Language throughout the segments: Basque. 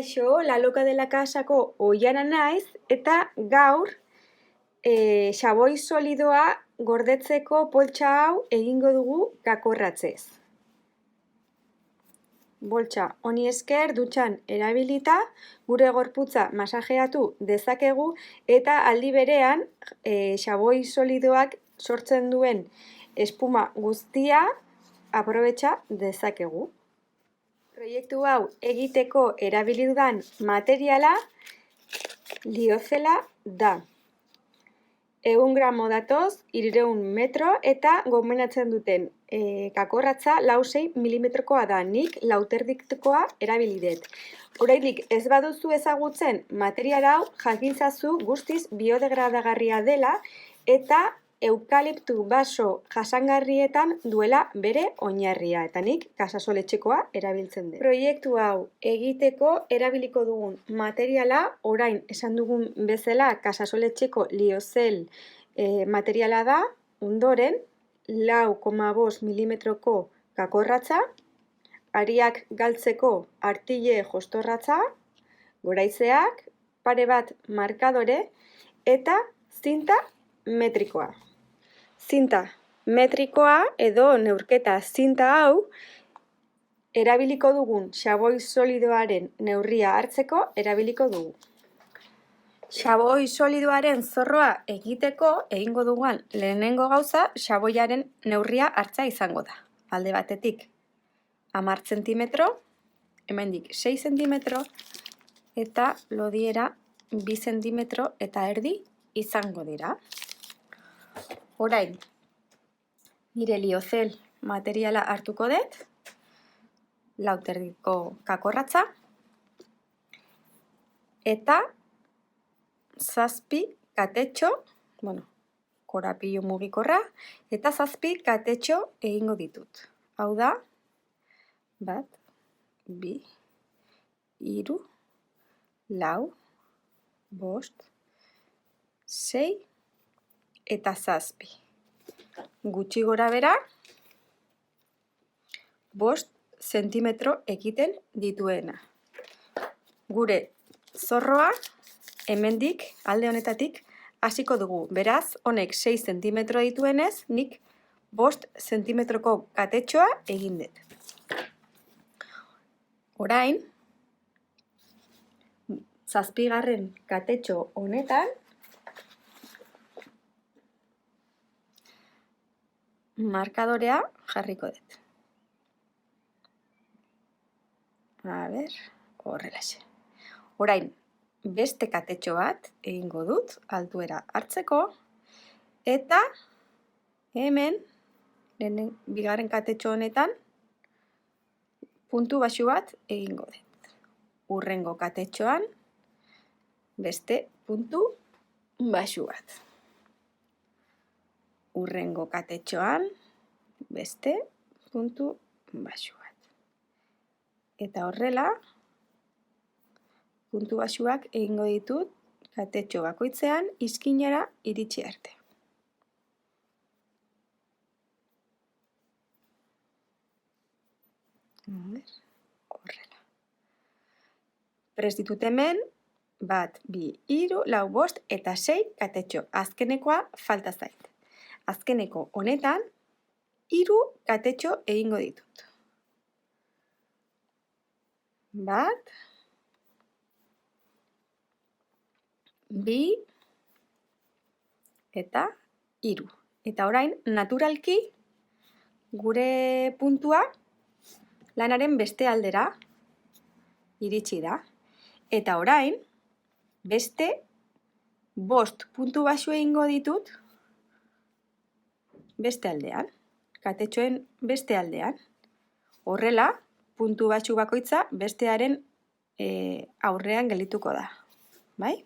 Kaixo, La Loca de la Casako Oiana naiz, eta gaur xaboi solidoa gordetzeko poltsa hau egingo dugu kakorratzez. Boltsa honi esker dutxan erabilita, gure gorputza masajeatu dezakegu eta aldi berean xaboi solidoak sortzen duen espuma guztia aprobetxa dezakegu. Proiektu hau egiteko erabili dudan materiala liozela da. 100 gramo datoz, 300 metro eta gomendatzen duten kakorratza 4-6 milimetrokoa da. Nik lauterdikoa erabili dut. Oraindik ez baduzu ezagutzen material hau, jakintzazu guztiz biodegradagarria dela eta eukaliptu baso jasangarrietan duela bere oinarria, eta nik kasasoletxekoa erabiltzen dut. Proiektu hau egiteko erabiliko dugun materiala, orain esan dugun bezala kasasoletxeko liozel materiala da, ondoren 4,5 milimetroko kakorratza, ariak galtzeko artile jostorratza, goraizeak, pare bat markadore eta zinta metrikoa. Zinta metrikoa edo neurketa zinta hau erabiliko dugun xaboi solidoaren neurria hartzeko erabiliko dugu. Xaboi solidoaren zorroa egiteko egingo dugun lehenengo gauza xaboiaren neurria hartza izango da. Alde batetik 10 zentimetro, hemendik 6 zentimetro eta lodiera 2 zentimetro eta erdi izango dira. Orain, nire liozel materiala hartuko dut, lauterdiko kakorratza, eta 7 katetxo, korapilo mugikorra, eta 7 katetxo egingo ditut. Hau da, 1, 2, 3, 4, 5, 6 eta 7. Gutxi gora bera, 5 zentimetro egiten dituena. Gure zorroa hemendik alde honetatik hasiko dugu. Beraz, honek 6 zentimetro dituenez, nik 5 zentimetroko katetxoa egin dut. Orain, 7. katetxo honetan, markadorea jarriko dut. Horrelaxe. Orain, beste katetxo bat egingo dut, altuera hartzeko, eta hemen, 2. katetxo honetan, puntu baxu bat egingo dut. Hurrengo katetxoan, beste puntu baxu bat. Hurrengo katetxoan, beste puntu baxu bat. Eta horrela, puntu baxuak egingo ditut katetxo bakoitzean izkinera iritsi arte. Horrela. Prest ditut hemen, 1, 2, 3, 4, 5 eta 6 katetxo. Azkenekoa falta zait. Azkeneko honetan, 3 katetxo egingo ditut. 1, 2 eta 3. Eta orain, naturalki, gure puntua lanaren beste aldera iritsi da. Eta orain, beste 5 puntu baxu egingo ditut beste aldean, katetxoen beste aldean. Horrela, puntu baxu bakoitza bestearen aurrean geldituko da. Bai?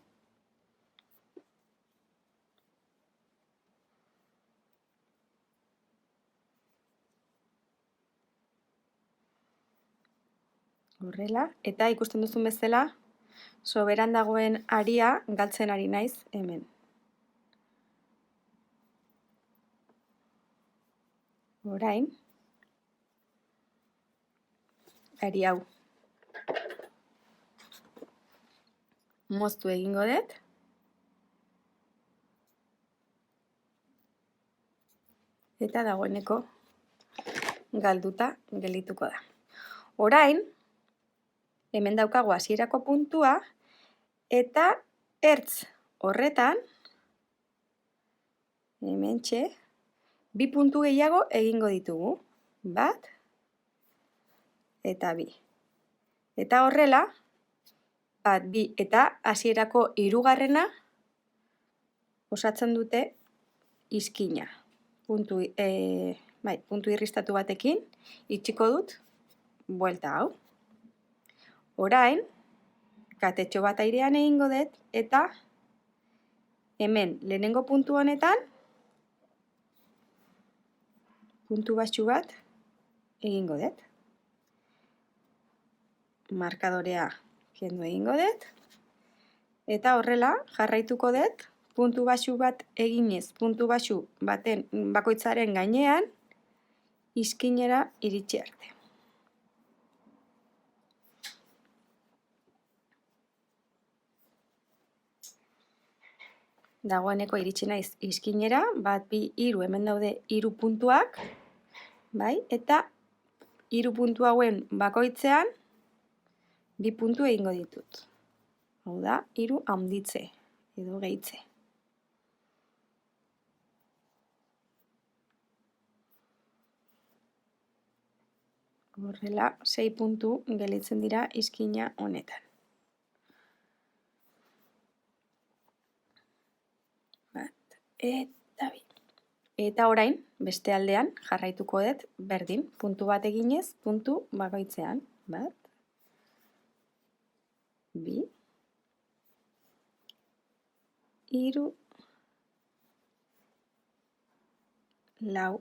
Horrela, eta ikusten duzun bezala, soberan dagoen aria galtzen ari naiz hemen. Orain, ari hau moztu egingo dut. Eta dagoeneko galduta geldituko da. Orain, hemen daukagu hasierako puntua, eta ertz horretan, hementxe, 2 puntu gehiago egingo ditugu. 1 eta 2. Eta horrela, 1, 2 eta hasierako 3. Osatzen dute izkina. Puntu irristatu batekin, itxiko dut, buelta hau. Orain, katetxo bat airean egingo dut, eta hemen lehenengo puntu honetan, puntu baxu bat egingo dut. Markadorea kendu egingo dut. Eta horrela jarraituko dut, puntu baxu bat eginez, puntu baxu baten bakoitzaren gainean, izkinera iritsi arte. Dagoeneko iritsi naiz izkinera, 1, 2, 3, hemen daude 3 puntuak, bai? Eta 3 puntu hauen bakoitzean 2 puntu egingo ditut. Hau da, 3 handitze edo gehitze. Horrela, 6 puntu gelditzen dira izkina honetan. Eta 2. Eta orain, beste aldean jarraituko dut berdin, puntu bat eginez, puntu bakoitzean. 1, 2, 3, 4,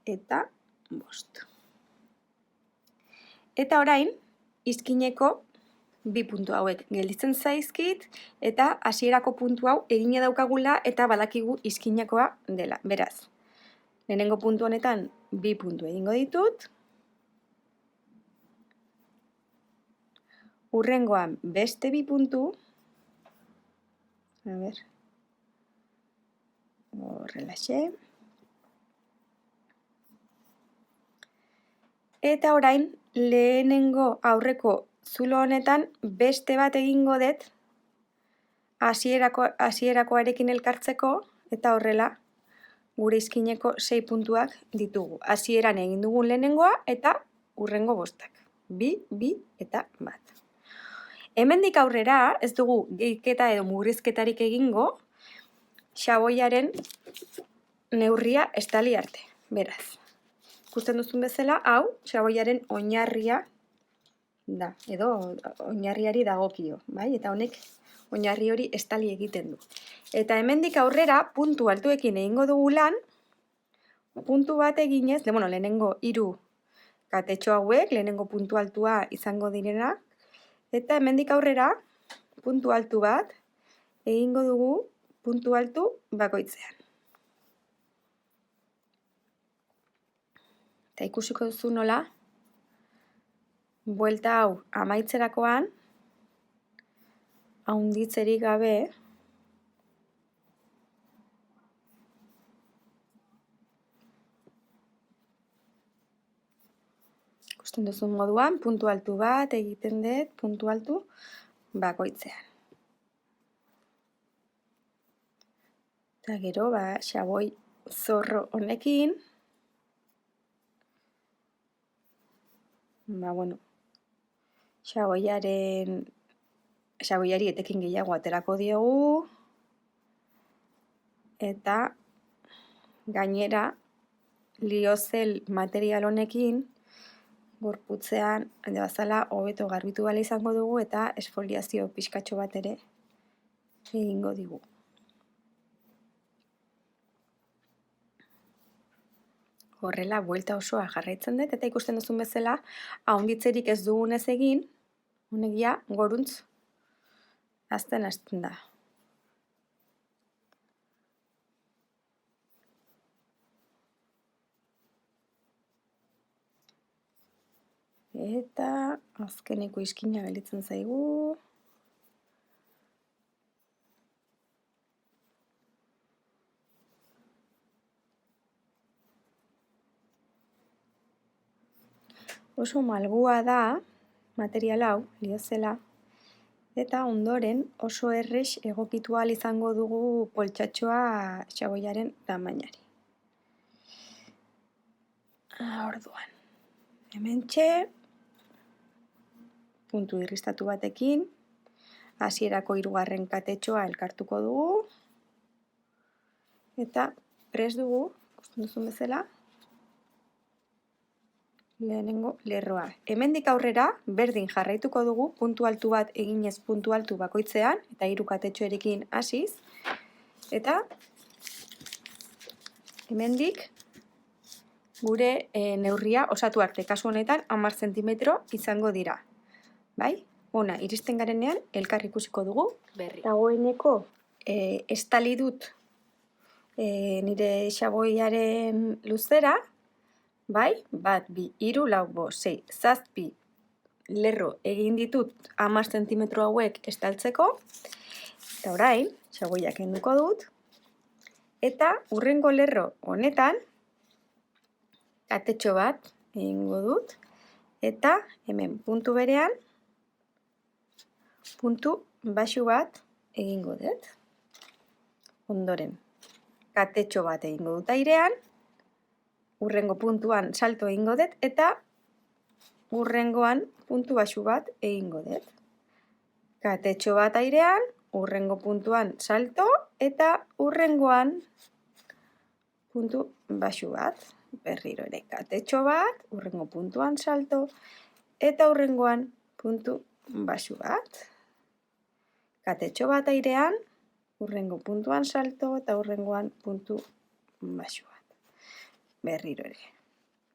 eta 5. Eta orain, izkineko 2 puntu hauek gelditzen zaizkit, eta hasierako puntu hau egine daukagula eta badakigu izkinakoa dela. Beraz, lehenengo puntu honetan 2 puntu egingo ditut. Hurrengoan beste 2 puntu. A ber. Horrelaxe. Eta orain, lehenengo aurreko zulo honetan beste bat egingo dut hasierakoarekin elkartzeko, eta horrela gure izkineko 6 puntuak ditugu. Hasieran egin dugun lehenengoa eta hurrengo 5. 2, 2 eta 1. Hemendik aurrera ez dugu gehiketa edo murrizketarik egingo xaboiaren neurria estali arte. Beraz, ikusten duzun bezala, hau xaboiaren oinarria da, edo oinarriari dagokio, bai? Eta honek oinarri hori estali egiten du. Eta hemendik aurrera puntu altuekin egingo dugu lan, puntu bat eginez, lehenengo 3 katetxo hauek, lehenengo puntu altua izango direna, eta hemendik aurrera puntu altu bat egingo dugu puntu altu bakoitzean. Eta ikusiko duzu nola, buelta hau amaitzerakoan, handitzerik gabe, ikusten duzun moduan, puntu altu bat egiten dut, puntu altu bakoitzean. Eta gero, xaboi zorro honekin, xaboiari etekin gehiago aterako diogu, eta gainera liozel material honekin gorputzean bezala hobeto garbitu bala izango dugu, eta esfoliazio pixkatxo bat ere egingo digu. Horrela, buelta osoa jarraitzen dut, eta ikusten duzun bezala, handitzerik ez dugunez egin, honegia goruntz hasten da. Eta azkeneko izkina gelditzen zaigu. Oso malgua da material hau, liozela, eta ondoren oso errex egokitu ahal izango dugu poltsatxoa xaboiaren tamainari. Orduan, hementxe, puntu irristatu batekin, hasierako 3. katetxoa elkartuko dugu, eta prest dugu, ikusten duzun bezala, lehenengo lerroa. Hemendik aurrera, berdin jarraituko dugu, puntu altu bat eginez puntu altu bakoitzean, eta 3 katetxoerekin hasiz, eta hemendik gure neurria osatu arte, kasu honetan 10 zentimetro izango dira. Bai? Ona, iristen garenean, elkar ikusiko dugu berri. Dagoeneko estali dut nire xaboiaren luzera, bai? 1, 2, 3, 4, 5, 6, 7 lerro egin ditut 10 zentimetro hauek estaltzeko, eta orain, xaboia kenduko dut, eta hurrengo lerro honetan, katetxo bat egingo dut, eta hemen puntu berean, puntu baxu bat egingo dut. Ondoren, katetxo bat egingo dut airean, hurrengo puntuan salto egingo dut, eta hurrengoan puntu baxu bat egingo dut. Katetxo bat airean, hurrengo puntuan salto, eta hurrengoan puntu baxu bat. Berriro ere katetxo bat, hurrengo puntuan salto, eta hurrengoan puntu baxu bat. Katetxo bat airean, hurrengo puntuan salto, eta hurrengoan puntu baxu bat. Berriro ere.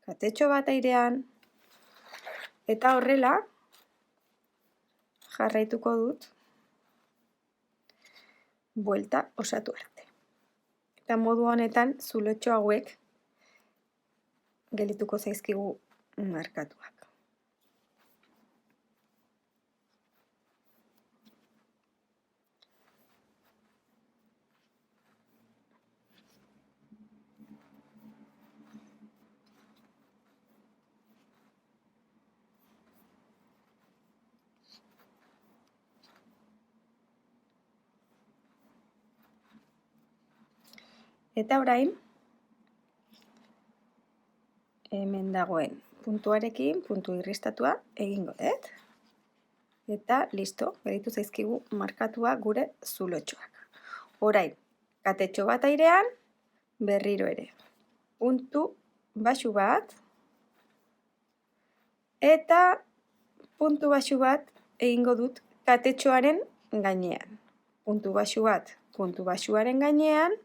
Katetxo bat airean, eta horrela jarraituko dut buelta osatu arte. Eta modu honetan zulotxo hauek gelituko zaizkigu markatuak. Eta orain, hemen dagoen puntuarekin, puntu irristatua egingo dut. Eta listo, gelitu zaizkigu markatua gure zulotxoak. Orain, katetxo bat airean, berriro ere. Puntu baxu bat, eta puntu baxu bat egingo dut katetxoaren gainean. Puntu baxu bat, puntu baxuaren gainean,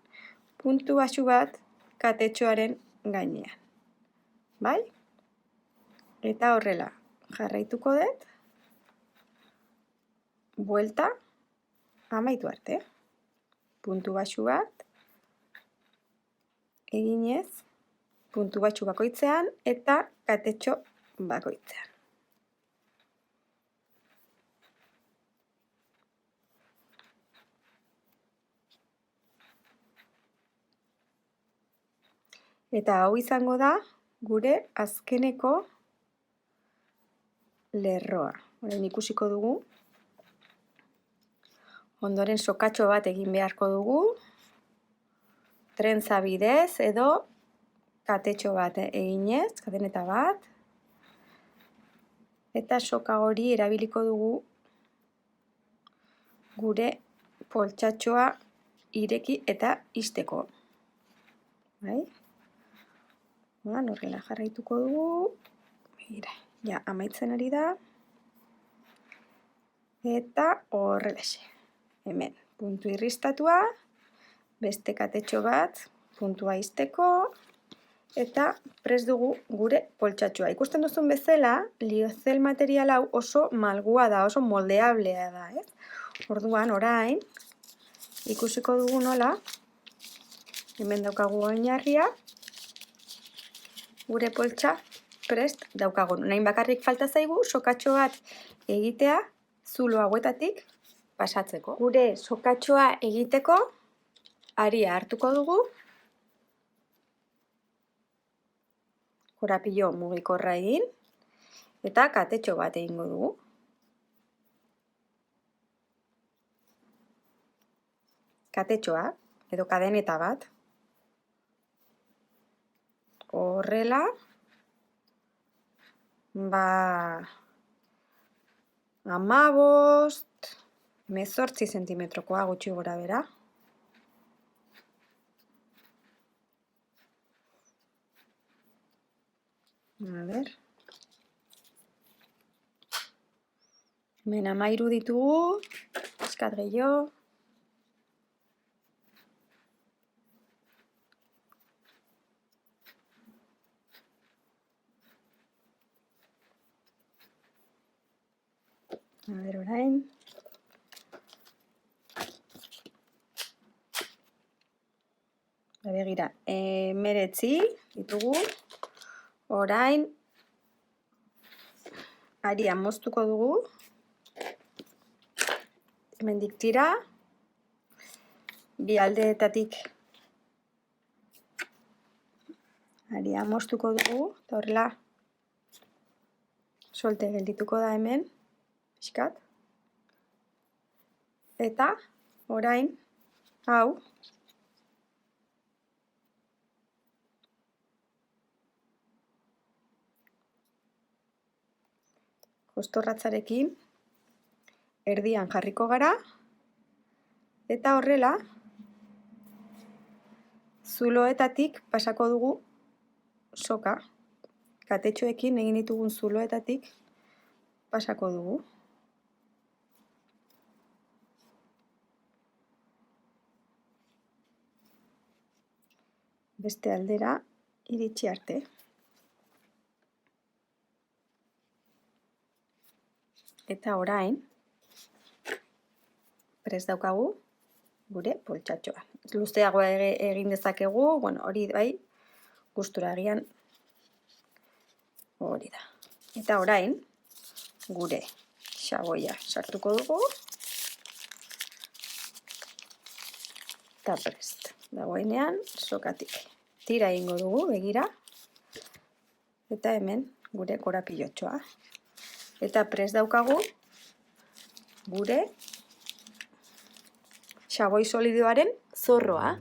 puntu baxu bat katetxoaren gainean. Bai? Eta horrela jarraituko dut, buelta amaitu arte. Puntu baxu bat eginez, puntu baxu bakoitzean eta katetxo bakoitzean. Eta hau izango da gure azkeneko lerroa. Orain ikusiko dugu. Ondoren sokatxo bat egin beharko dugu. Trentza bidez edo katetxo bat eginez, kadeneta bat. Eta soka hori erabiliko dugu gure poltsatxoa ireki eta ixteko. Bai? Horrela jarraituko dugu. Mira, ja amaitzen ari da. Eta horrelaxe. Hemen, puntu irristatua, beste katetxo bat, puntua ixteko, eta prest dugu gure poltsatxoa. Ikusten duzun bezala, liozel material hau oso malgua da, oso moldeablea da. Orduan, orain, ikusiko dugu nola, hemen daukagu oinarria, gure poltsa prest daukagun. Orain bakarrik falta zaigu sokatxo bat egitea zulo hauetatik pasatzeko. Gure sokatxoa egiteko aria hartuko dugu, korapilo mugikorra egin, eta katetxo bat egingo dugu. Katetxoa, edo kadeneta bat. Horrela, 15-18 zentimetrokoa gutxi gora bera. Hemen 13 ditugu, pixkat gehiago. Orain. Begira, 19 ditugu. Orain, aria moztuko dugu. Hemendik tira. Bi aldeetatik aria moztuko dugu. Eta horrela, solte geldituko da hemen. Pixkat. Eta, orain, hau, kostorratzarekin erdian jarriko gara, eta horrela, zuloetatik pasako dugu soka. Katetxoekin egin ditugun zuloetatik pasako dugu. Beste aldera iritsi arte. Eta orain, prest daukagu gure poltsatxoa. Luzeagoa egin dezakegu, hori bai, gustura agian hori da. Eta orain, gure xaboia sartuko dugu. Eta prest. Dagoenean, sokatik tira egingo dugu, begira. Eta hemen gure korapilotxoa. Eta prest daukagu gure xaboi solidoaren zorroa.